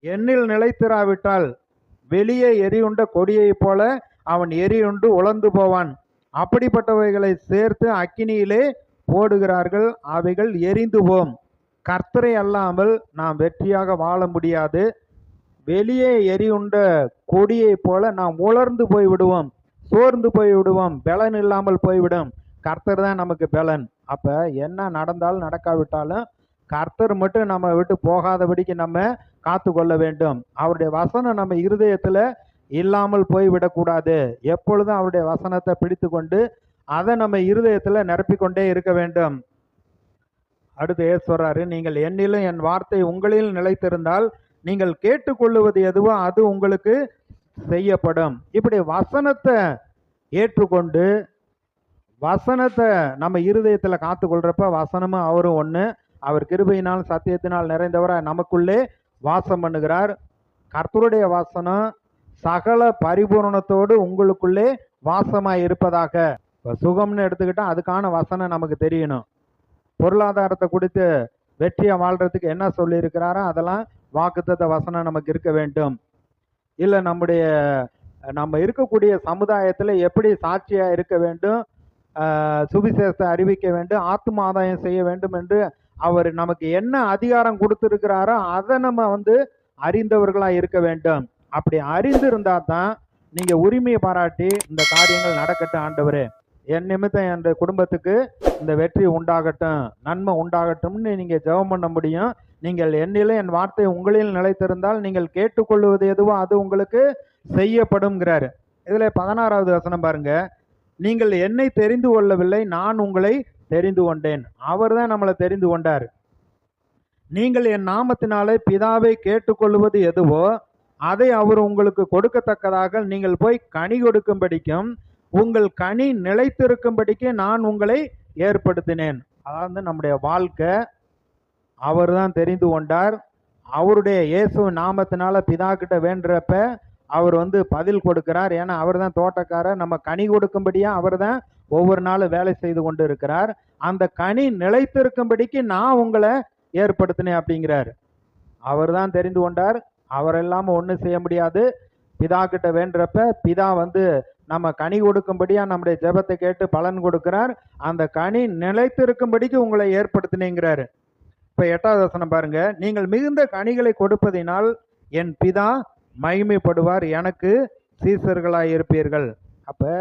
என்னில் நிலைத்திராவிட்டால் வெளியே எரியுண்ட கொடியைப் போல அவன் எரியுண்டு உலர்ந்து போவான். அப்படிப்பட்டவைகளை சேர்த்து அக்கினியிலே போடுகிறார்கள், அவைகள் எரிந்து போம். கர்த்தரை அல்லாமல் நாம் வெற்றியாக வாழ முடியாது. வெளியே எரியுண்ட கொடியைப் போல நாம் உலர்ந்து போய் விடுவோம், சோர்ந்து போய் விடுவோம், பலன் இல்லாமல் போய்விடும். கர்த்தர் தான் நமக்கு பலன். அப்ப என்ன நடந்தாலும் நடக்காவிட்டாலும் கர்த்தர் மட்டும் நம்ம விட்டு போகாதபடிக்கு நம்ம காத்து கொள்ள வேண்டும். அவருடைய வசனம் நம்ம இருதயத்துல இல்லாமல் போய்விடக்கூடாது. எப்பொழுதும் அவருடைய வசனத்தை பிடித்து கொண்டு அதை நம்ம இருதயத்துல நிரப்பிக்கொண்டே இருக்க வேண்டும். அடுத்து சொல்றாரு, நீங்கள் என்னிலும் என் வார்த்தை உங்களில் நிலைத்திருந்தால் நீங்கள் கேட்டுக்கொள்ளுவது எதுவோ அது உங்களுக்கு செய்யப்படும். இப்படி வசனத்தை ஏற்றுக்கொண்டு வசனத்தை நம்ம இருதயத்துல காத்து கொள்றப்ப வசனமும் அவரும் ஒண்ணு. அவர் கிருபையினால் சத்தியத்தினால் நிறைந்தவராய் நமக்குள்ளே வாசம் பண்ணுகிறார். கர்த்தருடைய வசனம் சகல பரிபூரணத்தோடு உங்களுக்குள்ளே வாசமாய் இருப்பதாக. இப்போ சுகம்னு எடுத்துக்கிட்டா அதுக்கான வசனம் நமக்கு தெரியணும். பொருளாதாரத்தை கொடுத்து வெற்றியை வாழ்றதுக்கு என்ன சொல்லி இருக்கிறாரோ அதெல்லாம் வாக்குத்தத்த வசனம் நமக்கு இருக்க வேண்டும். இல்லை நம்ம இருக்கக்கூடிய சமுதாயத்தில் எப்படி சாட்சியா இருக்க வேண்டும், சுவிசேஷத்தை அறிவிக்க வேண்டும், ஆத்ம ஆதாயம் செய்ய வேண்டும் என்று அவர் நமக்கு என்ன அதிகாரம் கொடுத்திருக்கிறாரோ அதை நம்ம அறிந்தவர்களா இருக்க வேண்டும். அப்படி அறிந்திருந்தா தான் நீங்க உரிமையை பாராட்டி இந்த காரியங்கள் நடக்கட்டும், ஆண்டவரே என் நிமித்தம் என் குடும்பத்துக்கு இந்த வெற்றி உண்டாகட்டும், நன்மை உண்டாகட்டும்னு நீங்க ஜெபம் பண்ண முடியும். நீங்கள் என்னிலும் என் வார்த்தை உங்களில் நிலைத்திருந்தால் நீங்கள் கேட்டுக்கொள்வது எதுவோ அது உங்களுக்கு செய்யப்படும்ங்கிறாரு. இதுல 16வது வசனம் பாருங்க, நீங்கள் என்னை தெரிந்து கொள்ளவில்லை, நான் உங்களை தெரிந்து கொண்டேன். அவர் தான் நம்மளை தெரிந்து கொண்டார். நீங்கள் என் நாமத்தினாலே பிதாவை கேட்டுக்கொள்வது எதுவோ அதை அவர் உங்களுக்கு கொடுக்கத்தக்கதாக நீங்கள் போய் கனி கொடுக்கும்படிக்கும் உங்கள் கனி நிலைத்திருக்கும்படிக்கு நான் உங்களை ஏற்படுத்தினேன். அதாவது நம்முடைய வாழ்க்கை அவர் தான் தெரிந்து கொண்டார். அவருடைய இயேசு நாமத்தினால பிதா கிட்ட வேண்டுறப்ப அவர் பதில் கொடுக்கிறார். ஏன்னா அவர் தான் தோட்டக்காரர். நம்ம கனி கொடுக்கும்படியா அவர் தான் ஒவ்வொரு நாளும் வேலை செய்து கொண்டு இருக்கிறார். அந்த கனி நிலைத்திருக்கும்படிக்கு நான் உங்களை ஏற்படுத்தினேன் அப்படிங்கிறார். அவர் தான் தெரிந்து கொண்டார். அவர் இல்லாம ஒன்றும் செய்ய முடியாது. பிதா கிட்ட வேண்டுறப்ப பிதா நம்ம கனி கொடுக்கும்படியா நம்முடைய ஜெபத்தை கேட்டு பலன் கொடுக்கிறார். அந்த கனி நிலைத்திருக்கும்படிக்கு உங்களை ஏற்படுத்தினேங்கிறாரு. இப்ப 8வது வசனம் பாருங்க, நீங்கள் மிகுந்த கனிகளை கொடுப்பதினால் என் பிதா மகிமைப்படுவார், எனக்கு சீசர்களாய் இருப்பீர்கள். அப்ப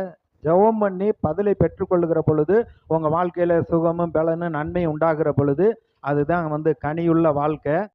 ஜெபம் பண்ணி பதிலை பெற்றுக்கொள்ளுகிற பொழுது உங்க வாழ்க்கையில சுகமும் பலனும் நன்மை உண்டாகிற பொழுது அதுதான் கனியுள்ள வாழ்க்கை.